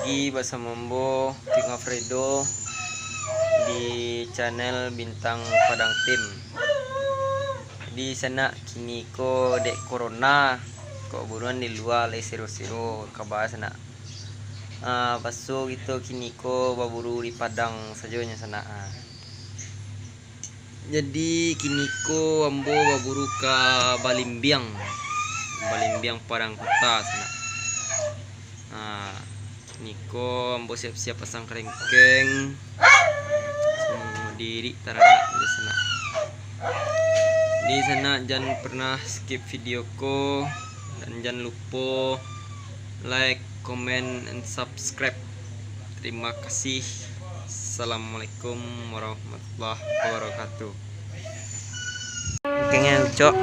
lagi bersama Mbo King Alfredo di channel Bintang Padang Tim. Di sana kini ko dek corona ko buruan di luar le seru-seru kabar sana. Pasu gitu kini ko baburu di Padang sajonya sana. Jadi kini ko Ambo baburu ke Balimbiang Padang Kota sana. Niko Ambo siap-siap pasang kerengkeng semua diri tarana di sana jangan pernah skip videoku dan jangan lupa like, comment, and subscribe. Terima kasih. Assalamualaikum warahmatullahi wabarakatuh. Kengnya cok.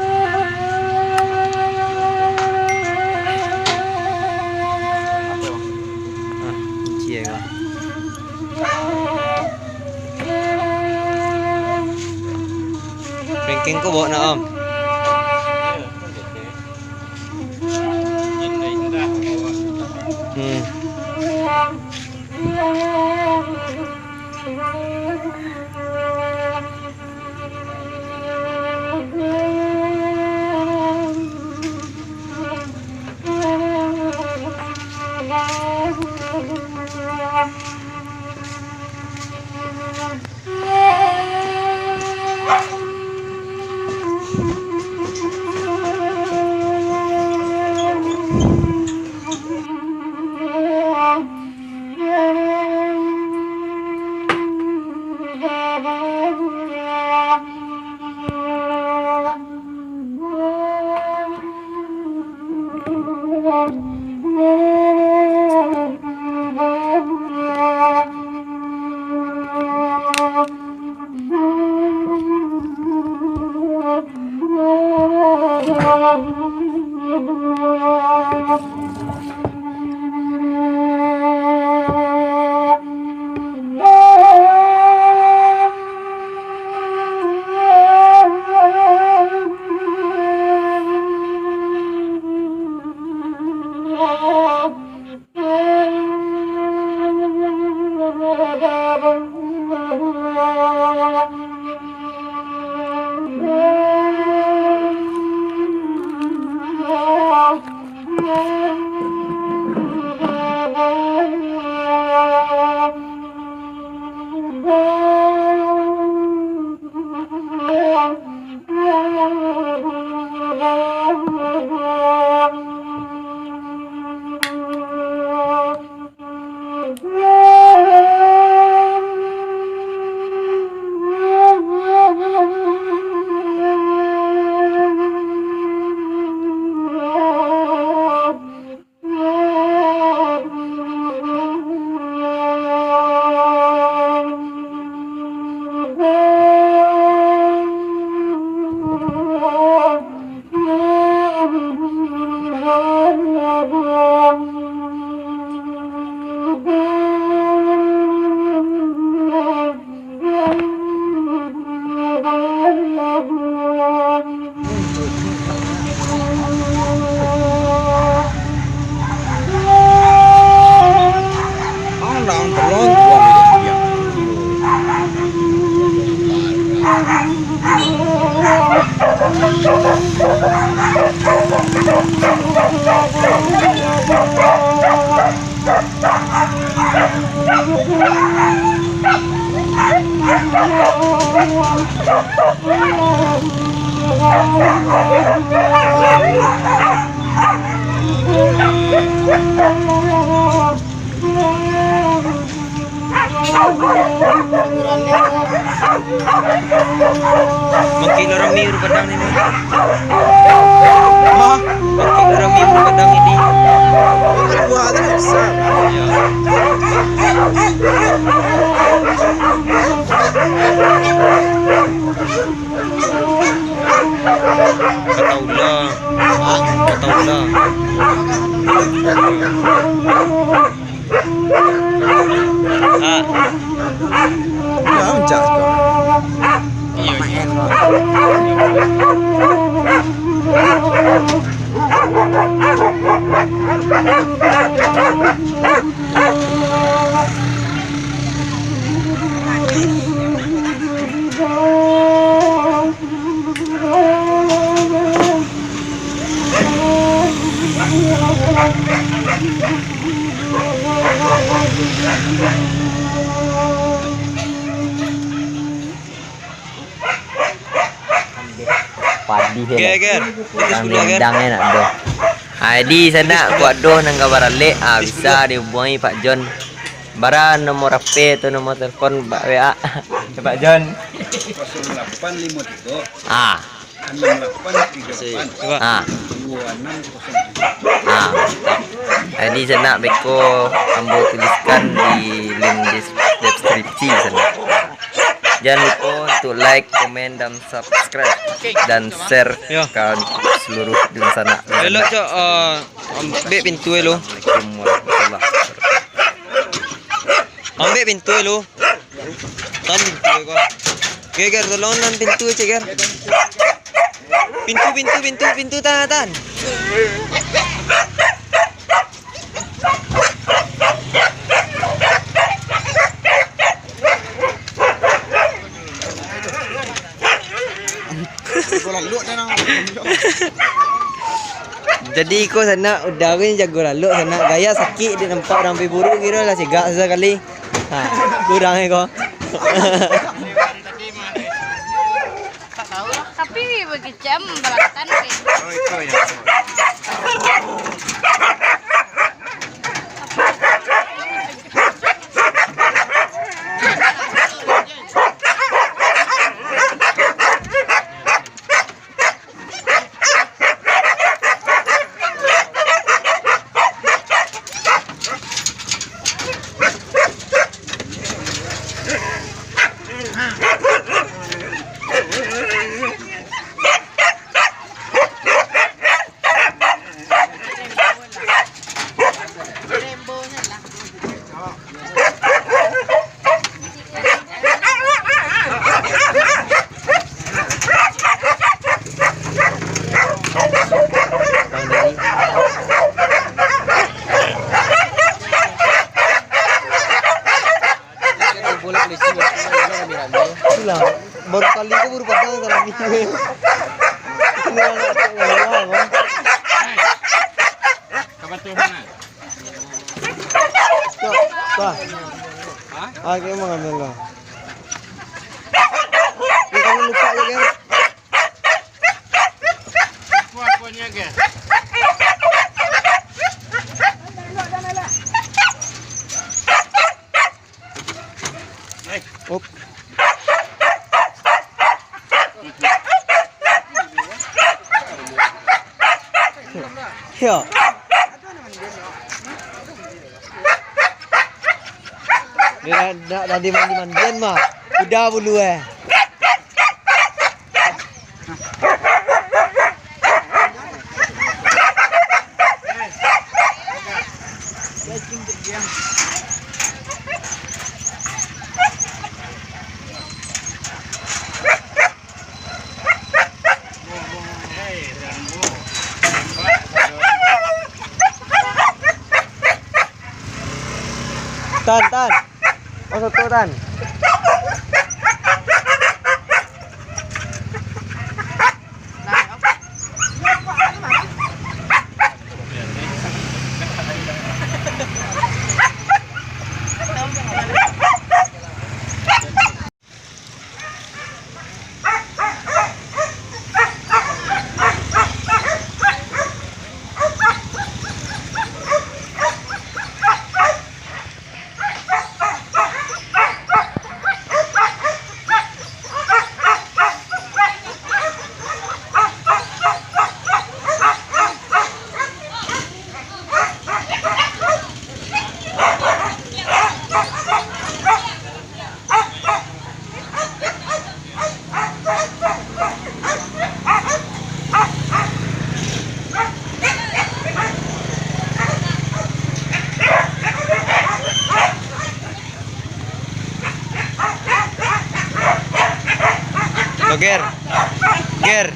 Ranking ko bawa na om. Magkilo rami ur padang ini. Magkilo rami ur padang ini. Wah, ada besar. Kataula. Jatuh. Iya. Main. Padi Ger, ger. Itu Yang 10 ger. lindangnya nak doh. Di sana buat doh nang kabar alik. Bisa dihubungi Pak John. Bara nomor HP atau nomor telepon Pak WA. Pak John. 0853 Ah, 6838 Coba. 2607. mantap. Di sana beko ambo tuliskan di link deskripsi sana. Jangan lupa untuk like, komen, dan subscribe dan share Ya. ke seluruh di sana. Elok cok, ambil pintu lo. Assalamualaikum warahmatullahi wabarakatuh. Ambil pintu lo. Tan pintu ko. Ger, tolong nan pintu cek ger. Pintu tan. Jadi ko sana udah kan jago lalu sana gaya sakit dia nampak orang buru kira lah cegak sekali. Kurang ko. Tak tahu lah. Tapi bagi jam belakang Itulah baru kali itu baru padang dalam video. Kayak mau ngambil lah. Ya kamu lupa ya kan? Op. Ya. Dia dah di mandi-mandian mah. Udah bulu Tan. Oh, satu tan. Ger.